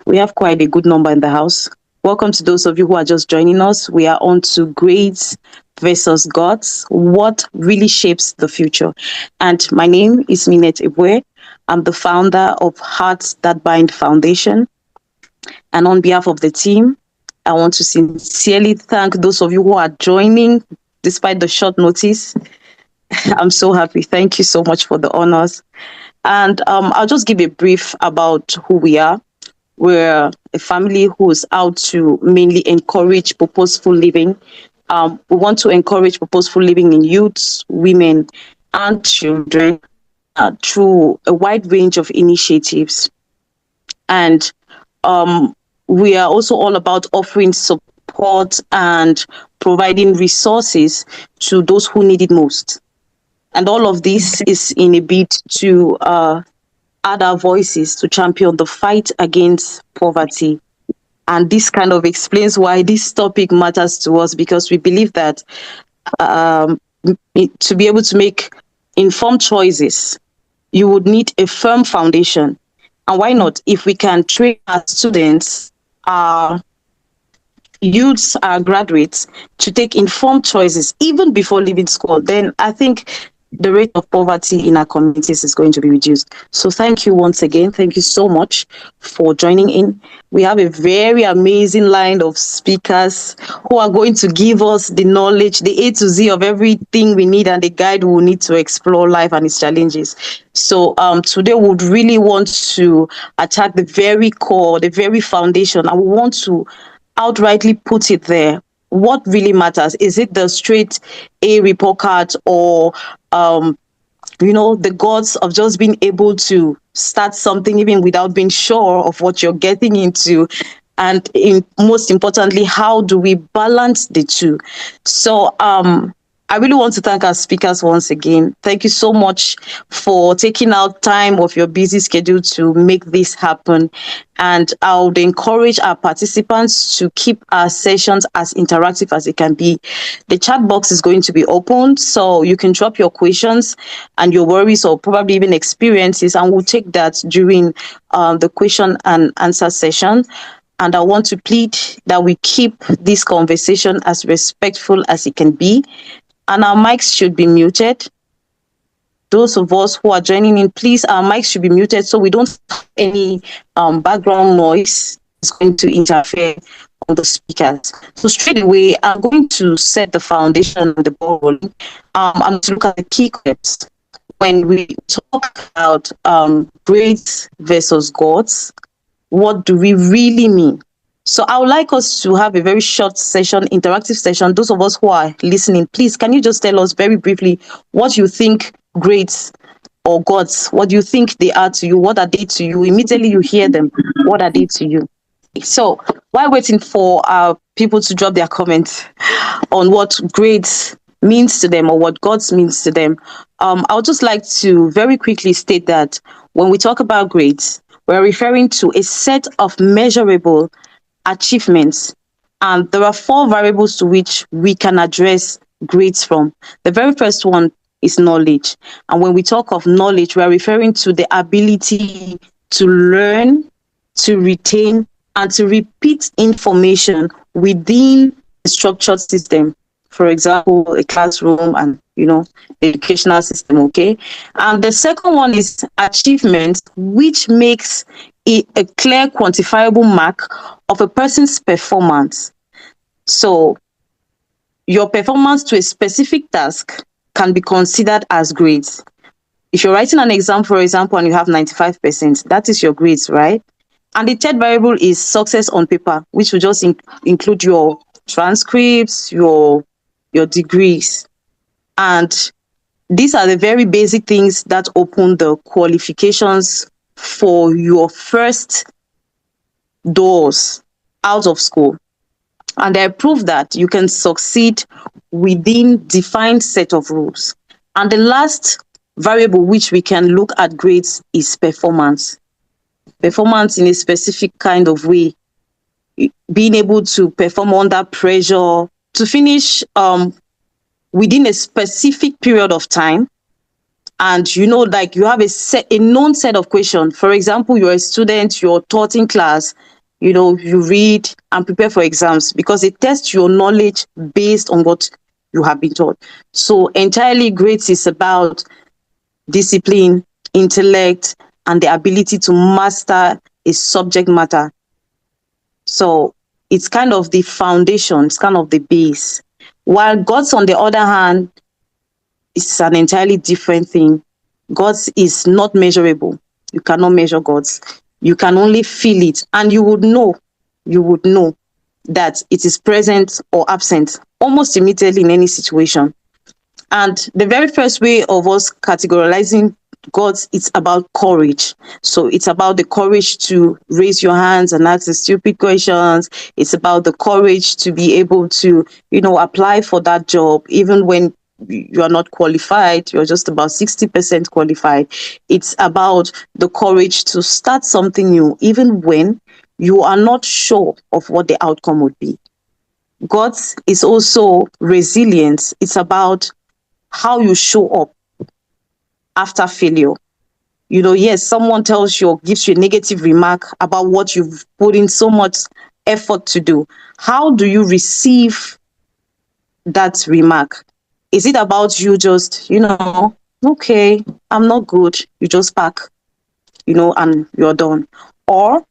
We have quite a good number in the house. Welcome to those of you who are just joining us. We are on to grades versus gods. What really shapes the future? And my name is Minette Ibwe. I'm the founder of Hearts That Bind Foundation. And on behalf of the team, I want to sincerely thank those of you who are joining despite the short notice. I'm so happy. Thank you so much for the honors. And I'll just give a brief about who we are. We're a family who's out to mainly encourage purposeful living. We want to encourage purposeful living in youths, women, and children through a wide range of initiatives. And we are also all about offering support and providing resources to those who need it most. And all of this is in a bid to add our voices to champion the fight against poverty. And this kind of explains why this topic matters to us, because we believe that to be able to make informed choices, you would need a firm foundation. And why not? If we can train our students, our youths, our graduates to take informed choices even before leaving school, then I think the rate of poverty in our communities is going to be reduced. So thank you once again. Thank you so much for joining in. We have a very amazing line of speakers who are going to give us the knowledge, the A to Z of everything we need and the guide we will need to explore life and its challenges. So today we would really want to attack the very core, the very foundation, and we want to outrightly put it there. What really matters? Is it the straight A report card, or the gods of just being able to start something even without being sure of what you're getting into? And most importantly, how do we balance the two? So I really want to thank our speakers once again. Thank you so much for taking out time of your busy schedule to make this happen. And I would encourage our participants to keep our sessions as interactive as it can be. The chat box is going to be open, so you can drop your questions and your worries or probably even experiences, and we'll take that during the question and answer session. And I want to plead that we keep this conversation as respectful as it can be. And our mics should be muted. Those of us who are joining in, please, our mics should be muted so we don't have any background noise that's going to interfere on the speakers. So straight away, I'm going to set the foundation and the ball rolling. I'm going to look at the key concepts. When we talk about grades versus gods, what do we really mean? So I would like us to have a very short session, interactive session. Those of us who are listening, please, can you just tell us very briefly what you think grades or gods, what do you think they are to you? What are they to you? Immediately you hear them, what are they to you? So while waiting for people to drop their comments on what grades means to them or what gods means to them, I would just like to very quickly state that when we talk about grades, we're referring to a set of measurable achievements, and there are 4 variables to which we can address grades from. The very first one is knowledge, and when we talk of knowledge, we are referring to the ability to learn, to retain, and to repeat information within a structured system. For example, a classroom and the educational system. Okay, and the second one is achievement, which makes a clear quantifiable mark of a person's performance. So your performance to a specific task can be considered as grades. If you're writing an exam, for example, and you have 95%, that is your grades, right? And the third variable is success on paper, which will just include your transcripts, your degrees. And these are the very basic things that open the qualifications for your first doors out of school. And I prove that you can succeed within defined set of rules. And the last variable which we can look at grades is performance. Performance in a specific kind of way, being able to perform under pressure, to finish within a specific period of time, and like you have a known set of questions. For example, you're a student, you're taught in class, you read and prepare for exams because it tests your knowledge based on what you have been taught. So entirely grades is about discipline, intellect, and the ability to master a subject matter. So it's kind of the foundation, it's kind of the base. While God's, on the other hand, is an entirely different thing. God's is not measurable. You cannot measure God's. You can only feel it, and you would know that it is present or absent almost immediately in any situation. And the very first way of us categorizing God's, it's about courage. So it's about the courage to raise your hands and ask the stupid questions. It's about the courage to be able to, apply for that job, even when you are not qualified, you're just about 60% qualified. It's about the courage to start something new, even when you are not sure of what the outcome would be. God's is also resilience. It's about how you show up after failure. Yes, someone tells you or gives you a negative remark about what you've put in so much effort to do. How do you receive that remark? Is it about you just, okay, I'm not good, you just pack, and you're done? Or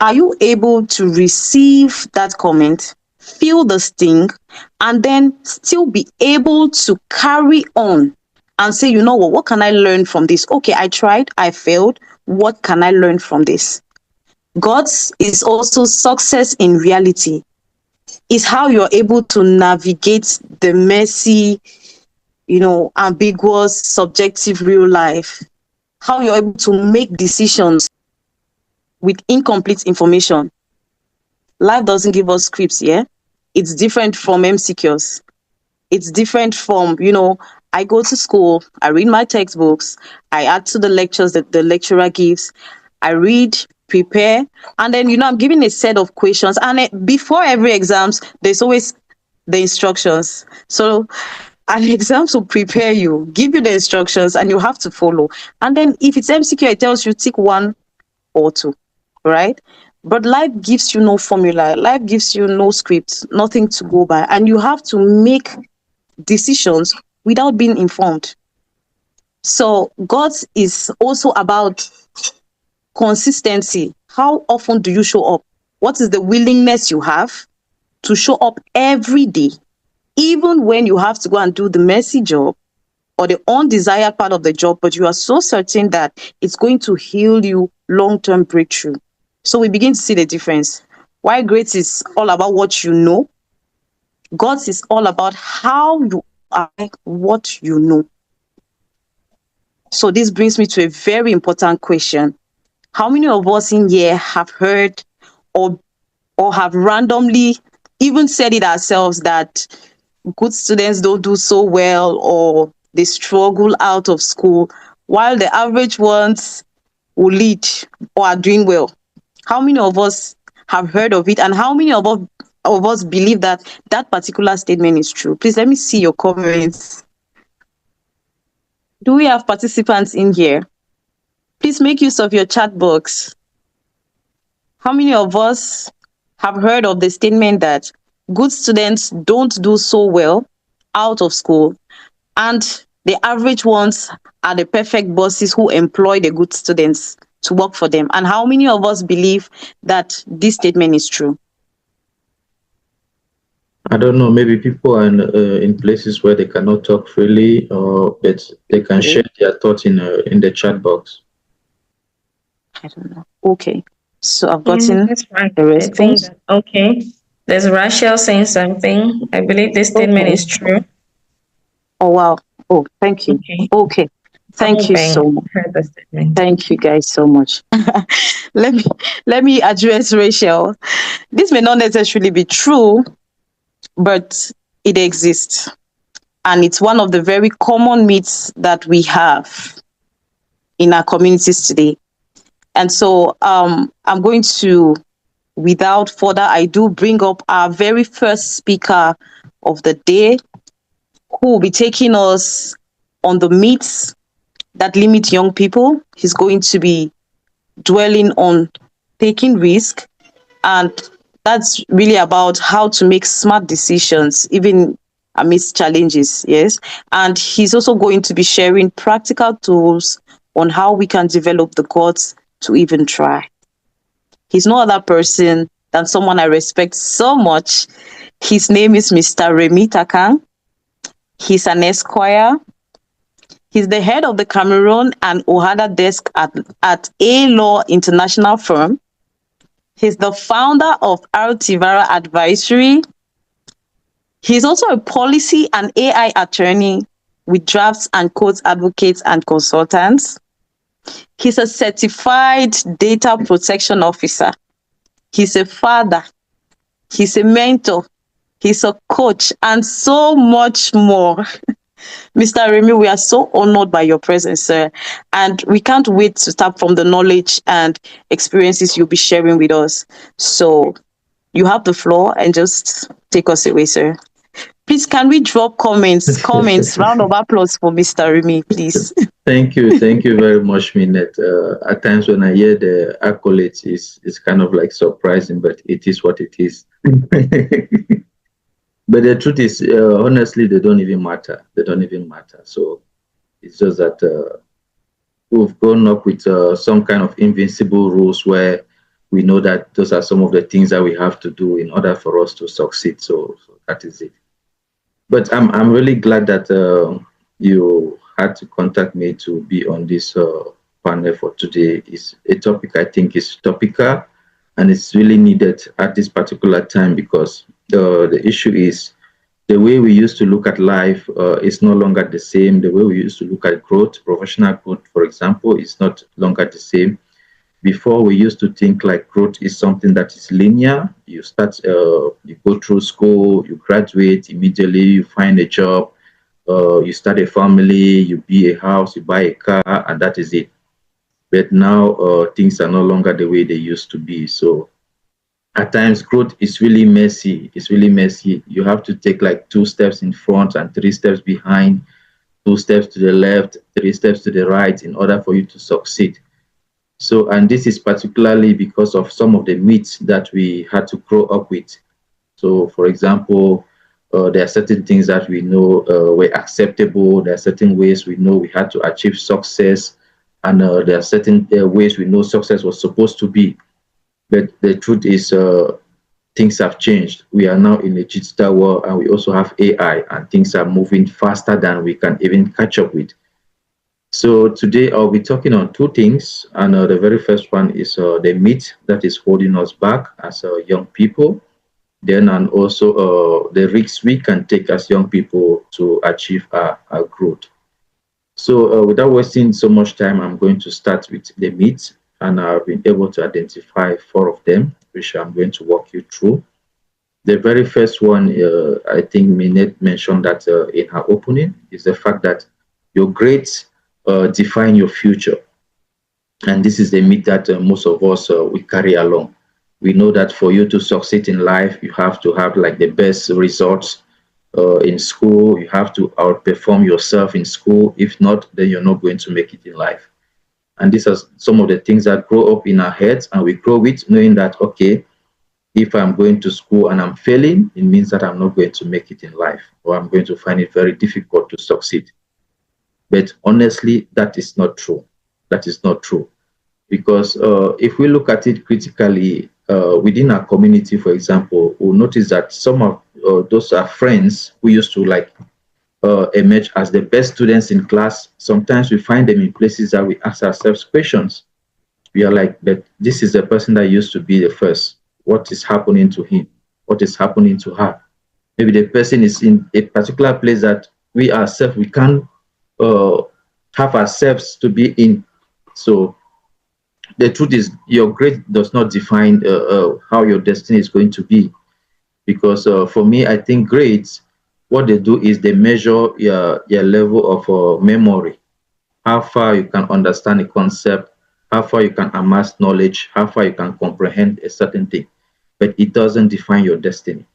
are you able to receive that comment, feel the sting, and then still be able to carry on and say, what can I learn from this? Okay, I tried, I failed. What can I learn from this? God's is also success in reality. Is how you're able to navigate the messy, ambiguous, subjective real life. How you're able to make decisions with incomplete information. Life doesn't give us scripts, yeah? It's different from MCQs. It's different from, I go to school, I read my textbooks, I add to the lectures that the lecturer gives, I read, prepare, and then, I'm giving a set of questions. And before every exams, there's always the instructions. So an exam will prepare you, give you the instructions, and you have to follow. And then if it's MCQ, it tells you tick 1 or 2, right? But life gives you no formula. Life gives you no script, nothing to go by. And you have to make decisions without being informed. So God is also about consistency. How often do you show up? What is the willingness you have to show up every day, even when you have to go and do the messy job or the undesired part of the job, but you are so certain that it's going to heal you long-term breakthrough. So we begin to see the difference. Why grades is all about what you know, God's is all about how you are, what you know. So this brings me to a very important question. How many of us in here have heard or have randomly even said it ourselves that good students don't do so well or they struggle out of school while the average ones will lead or are doing well? How many of us have heard of it, and how many of us believe that that particular statement is true? Please let me see your comments. Do we have participants in here? Please make use of your chat box. How many of us have heard of the statement that good students don't do so well out of school, and the average ones are the perfect bosses who employ the good students to work for them? And how many of us believe that this statement is true? I don't know, maybe people are in places where they cannot talk freely, but they can share their thoughts in the chat box. I don't know. Okay. So I've gotten the response. Okay. There's Rachel saying something. I believe this statement is true. Oh, wow. Oh, thank you. Okay. Thank you so much. Thank you guys so much. Let me address Rachel. This may not necessarily be true, but it exists. And it's one of the very common myths that we have in our communities today. And so I'm going to, without further ado, bring up our very first speaker of the day, who will be taking us on the myths that limit young people. He's going to be dwelling on taking risk, and that's really about how to make smart decisions even amidst challenges. Yes, and he's also going to be sharing practical tools on how we can develop the guts to even try. He's no other person than someone I respect so much. His name is Mr. Remy Takang. He's an esquire. He's the head of the Cameroon and Ohada desk at A Law International Firm. He's the founder of Altivara Advisory. He's also a policy and AI attorney with drafts and codes advocates and consultants. He's a certified data protection officer. He's a father. He's a mentor. He's a coach, and so much more. Mr. Remy, we are so honored by your presence, sir. And we can't wait to tap from the knowledge and experiences you'll be sharing with us. So you have the floor and just take us away, sir. Please, can we drop comments, round of applause for Mr. Remy, please. Thank you very much, Minette. At times when I hear the accolades, it's kind of like surprising, but it is what it is. But the truth is, honestly, they don't even matter. They don't even matter. So it's just that we've grown up with some kind of invincible rules where we know that those are some of the things that we have to do in order for us to succeed. So that is it. But I'm really glad that you had to contact me to be on this panel for today. It's a topic I think is topical, and it's really needed at this particular time, because the issue is the way we used to look at life is no longer the same. The way we used to look at growth, professional growth, for example, is not longer the same. Before, we used to think like growth is something that is linear. You start, you go through school, you graduate, immediately you find a job, you start a family, you buy a house, you buy a car, and that is it. But now things are no longer the way they used to be. So at times, growth is really messy. It's really messy. You have to take like 2 steps in front and 3 steps behind, 2 steps to the left, 3 steps to the right in order for you to succeed. So, and this is particularly because of some of the myths that we had to grow up with. So, for example, there are certain things that we know were acceptable. There are certain ways we know we had to achieve success. And there are certain ways we know success was supposed to be. But the truth is, things have changed. We are now in a digital world, and we also have AI, and things are moving faster than we can even catch up with. So today I'll be talking on 2 things, and the very first one is the myth that is holding us back as young people, then and also the risks we can take as young people to achieve our growth. So without wasting so much time, I'm going to start with the myths, and I've been able to identify 4 of them, which I'm going to walk you through. The very first one, I think Minette mentioned that in her opening, is the fact that your grades define your future. And this is the myth that most of us we carry along. We know that for you to succeed in life, you have to have like the best results in school. You have to outperform yourself in school. If not, then you're not going to make it in life. And these are some of the things that grow up in our heads, and we grow with knowing that, okay, if I'm going to school and I'm failing, it means that I'm not going to make it in life, or I'm going to find it very difficult to succeed. But honestly, that is not true. That is not true. Because if we look at it critically, within our community, for example, we'll notice that some of those are friends who used to like emerge as the best students in class. Sometimes we find them in places that we ask ourselves questions. We are like, but this is the person that used to be the first. What is happening to him? What is happening to her? Maybe the person is in a particular place that we ourselves, we can't have ourselves to be in. So the truth is, your grade does not define how your destiny is going to be. Because for me, I think grades, what they do is they measure your level of memory, how far you can understand a concept, how far you can amass knowledge, how far you can comprehend a certain thing. But it doesn't define your destiny.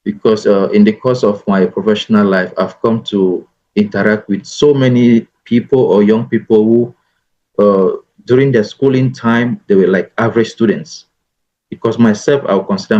Because in the course of my professional life, I've come to interact with so many people or young people who during their schooling time they were like average students. Because myself, I'll consider